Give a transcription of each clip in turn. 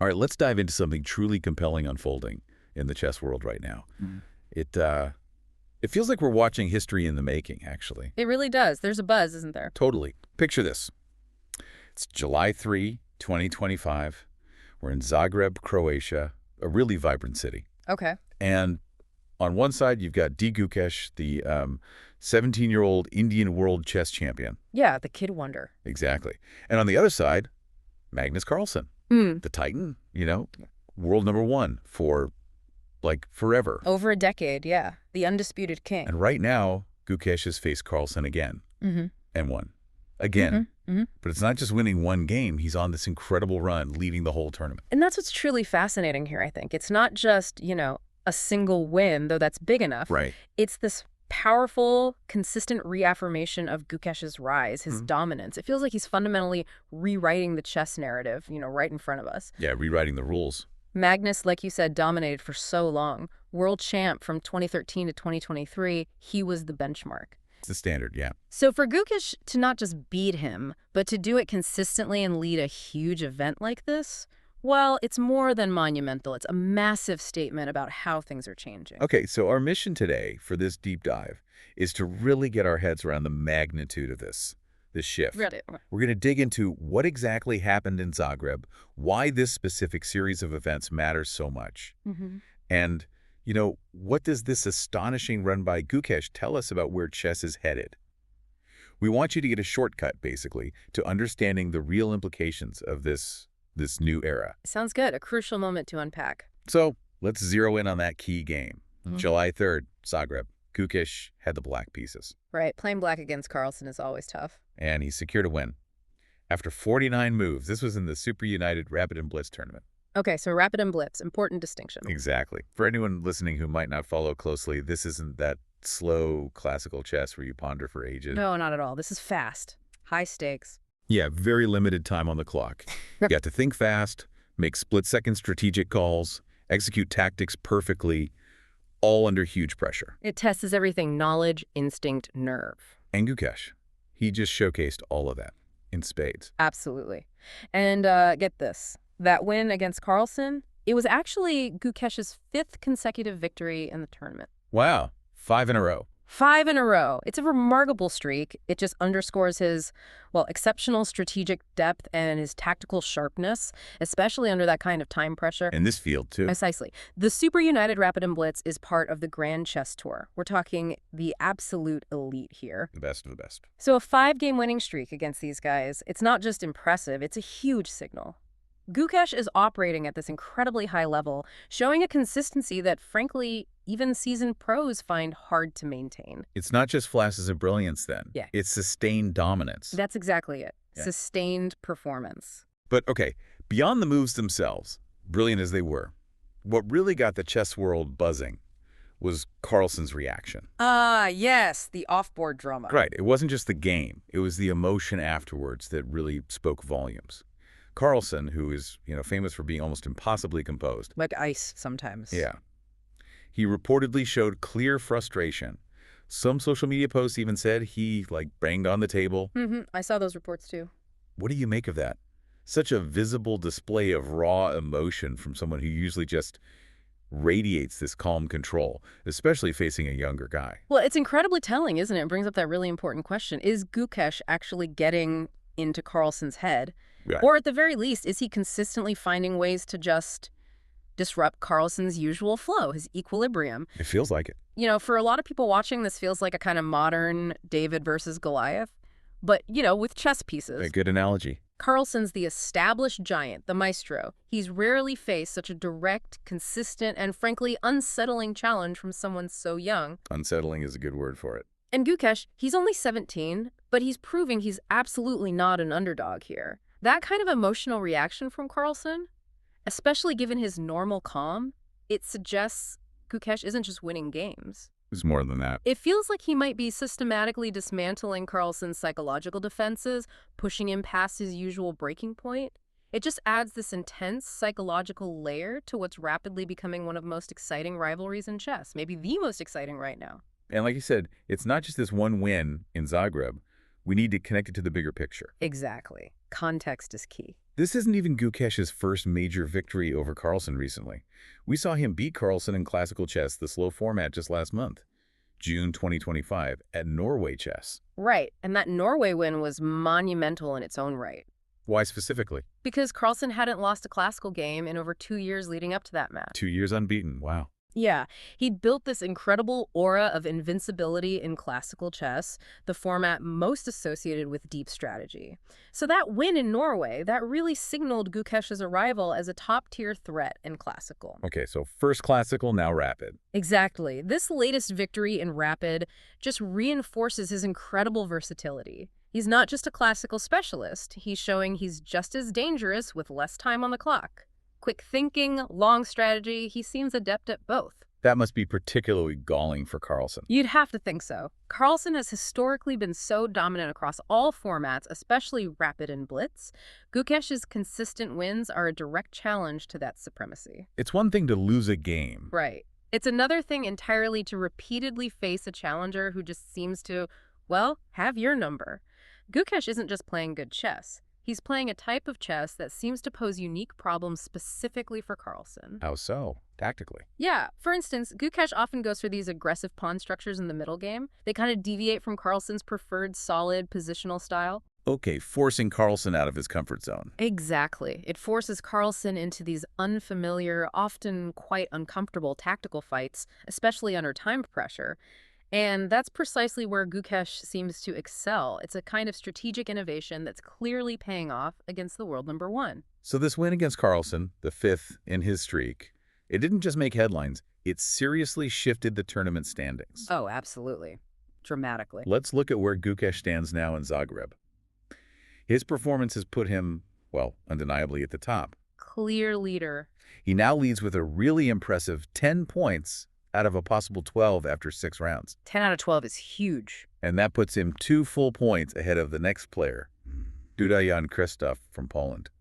All right, let's dive into something truly compelling unfolding in the chess world right now. It it feels like we're watching history in the making, actually. It really does. There's a buzz, isn't there? Totally. Picture this. It's July 3, 2025. We're in Zagreb, Croatia, a really vibrant city. Okay. And on one side, you've got Gukesh, the 17-year-old Indian world chess champion. Yeah, the kid wonder. Exactly. And on the other side, Magnus Carlsen, the Titan, world #1 for, like, forever. Over a decade, yeah. The undisputed king. And right now, Gukesh has faced Carlsen again and won. Again. But it's not just winning one game. He's on this incredible run, leading the whole tournament. And that's what's truly fascinating here, I think. It's not just, a single win, though that's big enough. Right. It's this powerful, consistent reaffirmation of Gukesh's rise, his dominance. It feels like he's fundamentally rewriting the chess narrative, right in front of us. Yeah, rewriting the rules. Magnus, like you said, dominated for so long. World champ from 2013 to 2023, he was the benchmark. It's the standard, yeah. So for Gukesh to not just beat him, but to do it consistently and lead a huge event like this, well, it's more than monumental. It's a massive statement about how things are changing. Okay, so our mission today for this deep dive is to really get our heads around the magnitude of this shift. Really? We're going to dig into what exactly happened in Zagreb, why this specific series of events matters so much, and, what does this astonishing run by Gukesh tell us about where chess is headed? We want you to get a shortcut, basically, to understanding the real implications of this new era. Sounds good. A crucial moment to unpack. So let's zero in on that key game. July 3rd, Zagreb. Gukesh had the black pieces. Right. Playing black against Carlsen is always tough. And he secured a win. After 49 moves, this was in the Super United Rapid and Blitz tournament. Okay, so rapid and blitz, important distinction. Exactly. For anyone listening who might not follow closely, this isn't that slow classical chess where you ponder for ages. No, not at all. This is fast. High stakes. Yeah, very limited time on the clock. You have to think fast, make split-second strategic calls, execute tactics perfectly, all under huge pressure. It tests everything: knowledge, instinct, nerve. And Gukesh, he just showcased all of that in spades. Absolutely. And get this. That win against Carlsen, it was actually Gukesh's 5th consecutive victory in the tournament. Wow, 5 in a row. 5 in a row. It's a remarkable streak. It just underscores his, exceptional strategic depth and his tactical sharpness, especially under that kind of time pressure. In this field, too. Precisely. The Super United Rapid and Blitz is part of the Grand Chess Tour. We're talking the absolute elite here. The best of the best. So a 5-game winning streak against these guys, it's not just impressive, it's a huge signal. Gukesh is operating at this incredibly high level, showing a consistency that, frankly, even seasoned pros find hard to maintain. It's not just flashes of brilliance, then. Yeah. It's sustained dominance. That's exactly it. Yeah. Sustained performance. But, okay, beyond the moves themselves, brilliant as they were, what really got the chess world buzzing was Carlsen's reaction. Yes, the off-board drama. Right. It wasn't just the game. It was the emotion afterwards that really spoke volumes. Carlsen, who is, famous for being almost impossibly composed. Like ice sometimes. Yeah. He reportedly showed clear frustration. Some social media posts even said he, banged on the table. I saw those reports too. What do you make of that? Such a visible display of raw emotion from someone who usually just radiates this calm control, especially facing a younger guy. Well, it's incredibly telling, isn't it? It brings up that really important question. Is Gukesh actually getting into Carlsen's head? Right. Or at the very least, is he consistently finding ways to just disrupt Carlsen's usual flow, his equilibrium? It feels like it. For a lot of people watching, this feels like a kind of modern David versus Goliath, but, with chess pieces. A good analogy. Carlsen's the established giant, the maestro. He's rarely faced such a direct, consistent, and frankly unsettling challenge from someone so young. Unsettling is a good word for it. And Gukesh, he's only 17, but he's proving he's absolutely not an underdog here. That kind of emotional reaction from Carlsen, especially given his normal calm, it suggests Gukesh isn't just winning games. It's more than that. It feels like he might be systematically dismantling Carlsen's psychological defenses, pushing him past his usual breaking point. It just adds this intense psychological layer to what's rapidly becoming one of the most exciting rivalries in chess, maybe the most exciting right now. And like you said, it's not just this one win in Zagreb. We need to connect it to the bigger picture. Exactly. Context is key. This isn't even Gukesh's first major victory over Carlsen recently. We saw him beat Carlsen in classical chess, the slow format, just last month, June 2025, at Norway Chess. Right, and that Norway win was monumental in its own right. Why specifically? Because Carlsen hadn't lost a classical game in over 2 years leading up to that match. 2 years unbeaten, wow. Yeah, he'd built this incredible aura of invincibility in classical chess, the format most associated with deep strategy. So that win in Norway, that really signaled Gukesh's arrival as a top-tier threat in classical. Okay, so first classical, now rapid. Exactly. This latest victory in rapid just reinforces his incredible versatility. He's not just a classical specialist, he's showing he's just as dangerous with less time on the clock. Quick thinking, long strategy, he seems adept at both. That must be particularly galling for Carlsen. You'd have to think so. Carlsen has historically been so dominant across all formats, especially rapid and blitz. Gukesh's consistent wins are a direct challenge to that supremacy. It's one thing to lose a game. Right. It's another thing entirely to repeatedly face a challenger who just seems to, well, have your number. Gukesh isn't just playing good chess. He's playing a type of chess that seems to pose unique problems specifically for Carlsen. How so? Tactically? Yeah, for instance, Gukesh often goes for these aggressive pawn structures in the middle game. They kind of deviate from Carlsen's preferred solid positional style. Okay, forcing Carlsen out of his comfort zone. Exactly. It forces Carlsen into these unfamiliar, often quite uncomfortable tactical fights, especially under time pressure. And that's precisely where Gukesh seems to excel. It's a kind of strategic innovation that's clearly paying off against the world number one. So this win against Carlsen, the 5th in his streak, it didn't just make headlines, it seriously shifted the tournament standings. Oh, absolutely. Dramatically. Let's look at where Gukesh stands now in Zagreb. His performance has put him, well, undeniably at the top. Clear leader. He now leads with a really impressive 10 points out of a possible 12 after 6 rounds. 10 out of 12 is huge. And that puts him 2 full points ahead of the next player, Jan Krzysztof from Poland.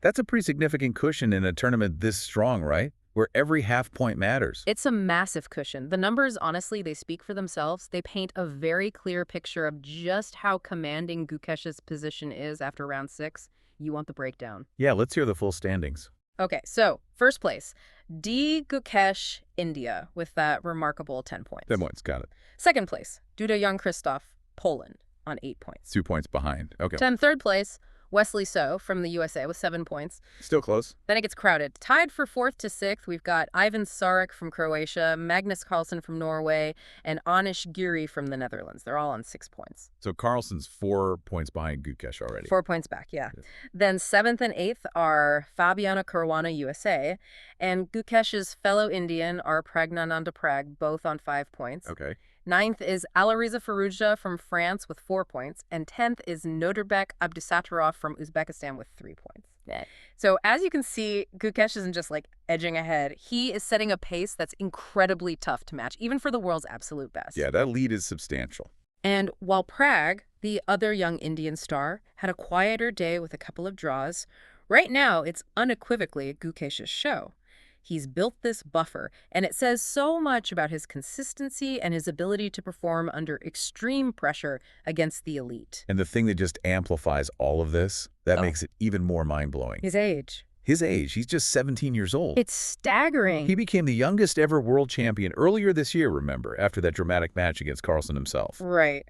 That's a pretty significant cushion in a tournament this strong, right? Where every half-point matters. It's a massive cushion. The numbers, honestly, they speak for themselves. They paint a very clear picture of just how commanding Gukesh's position is after round 6. You want the breakdown. Yeah, let's hear the full standings. Okay, so first place, Gukesh, India, with that remarkable 10 points. 10 points, got it. Second place, Jan Krzysztof, Poland, on 8 points. 2 points behind. Okay. Third place, Wesley So from the USA with 7 points. Still close. Then it gets crowded. Tied for 4th to 6th, we've got Ivan Sarek from Croatia, Magnus Carlsen from Norway, and Anish Giri from the Netherlands. They're all on 6 points. So Carlsen's 4 points behind Gukesh already. 4 points back, yeah. Then 7th and 8th are Fabiana Caruana, USA, and Gukesh's fellow Indian are Pragnananda Prag, both on 5 points. Okay. 9th is Alariza Faruja from France with 4 points, and 10th is Nodirbek Abdusattorov from Uzbekistan with 3 points. Yeah. So as you can see, Gukesh isn't just like edging ahead. He is setting a pace that's incredibly tough to match, even for the world's absolute best. Yeah, that lead is substantial. And while Prag, the other young Indian star, had a quieter day with a couple of draws, right now it's unequivocally Gukesh's show. He's built this buffer, and it says so much about his consistency and his ability to perform under extreme pressure against the elite. And the thing that just amplifies all of this, that makes it even more mind-blowing. His age. His age. He's just 17 years old. It's staggering. He became the youngest ever world champion earlier this year, remember, after that dramatic match against Carlsen himself. Right.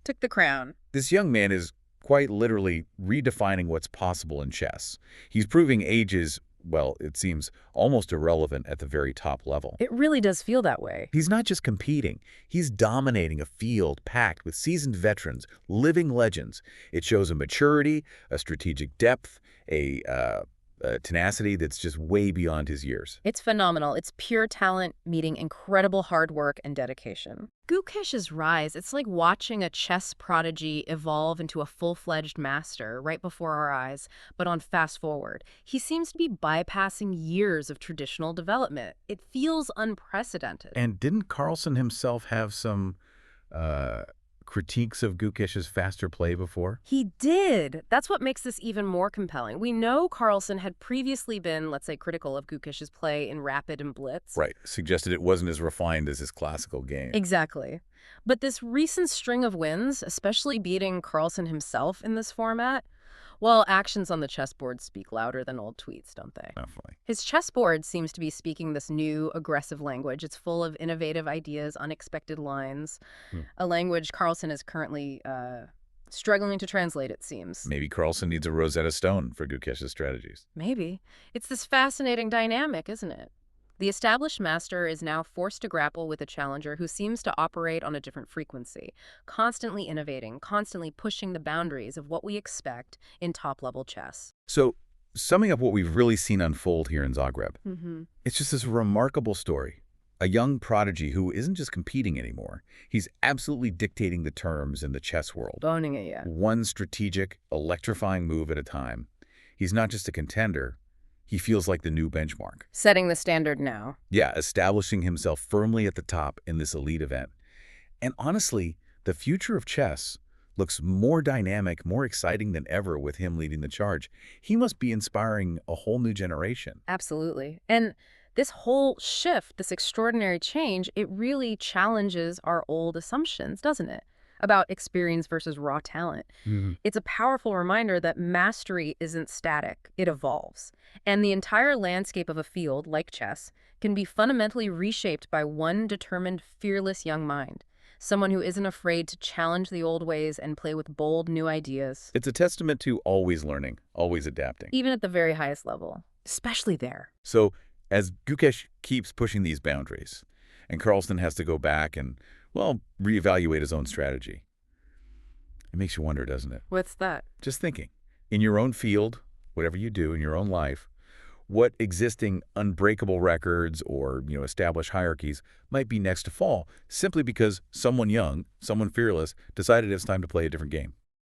Took the crown. This young man is quite literally redefining what's possible in chess. He's proving age is, well, it seems almost irrelevant at the very top level. It really does feel that way. He's not just competing. He's dominating a field packed with seasoned veterans, living legends. It shows a maturity, a strategic depth, a tenacity that's just way beyond his years. It's phenomenal. It's pure talent meeting incredible hard work and dedication. Gukesh's rise, it's like watching a chess prodigy evolve into a full-fledged master right before our eyes, but on fast forward. He seems to be bypassing years of traditional development. It feels unprecedented. And didn't Carlsen himself have some critiques of Gukesh's faster play before? He did. That's what makes this even more compelling. We know Carlsen had previously been, let's say, critical of Gukesh's play in rapid and blitz. Right. Suggested it wasn't as refined as his classical game. Exactly. But this recent string of wins, especially beating Carlsen himself in this format, Well, actions on the chessboard speak louder than old tweets, don't they? Definitely. His chessboard seems to be speaking this new, aggressive language. It's full of innovative ideas, unexpected lines, Hmm. a language Carlsen is currently struggling to translate, it seems. Maybe Carlsen needs a Rosetta Stone for Gukesh's strategies. Maybe. It's this fascinating dynamic, isn't it? The established master is now forced to grapple with a challenger who seems to operate on a different frequency, constantly innovating, constantly pushing the boundaries of what we expect in top-level chess. So, summing up what we've really seen unfold here in Zagreb, Mm-hmm. it's just this remarkable story. A young prodigy who isn't just competing anymore. He's absolutely dictating the terms in the chess world. Owning it, yeah. One strategic, electrifying move at a time. He's not just a contender. He feels like the new benchmark. Setting the standard now. Yeah, establishing himself firmly at the top in this elite event. And honestly, the future of chess looks more dynamic, more exciting than ever with him leading the charge. He must be inspiring a whole new generation. Absolutely. And this whole shift, this extraordinary change, it really challenges our old assumptions, doesn't it? About experience versus raw talent. It's a powerful reminder that mastery isn't static, it evolves. And the entire landscape of a field, like chess, can be fundamentally reshaped by one determined, fearless young mind. Someone who isn't afraid to challenge the old ways and play with bold new ideas. It's a testament to always learning, always adapting. Even at the very highest level. Especially there. So, as Gukesh keeps pushing these boundaries, and Carlsen has to go back and, well, reevaluate his own strategy, it makes you wonder, doesn't it? What's that? Just thinking, in your own field, whatever you do in your own life, what existing unbreakable records or, established hierarchies might be next to fall simply because someone young, someone fearless, decided it's time to play a different game.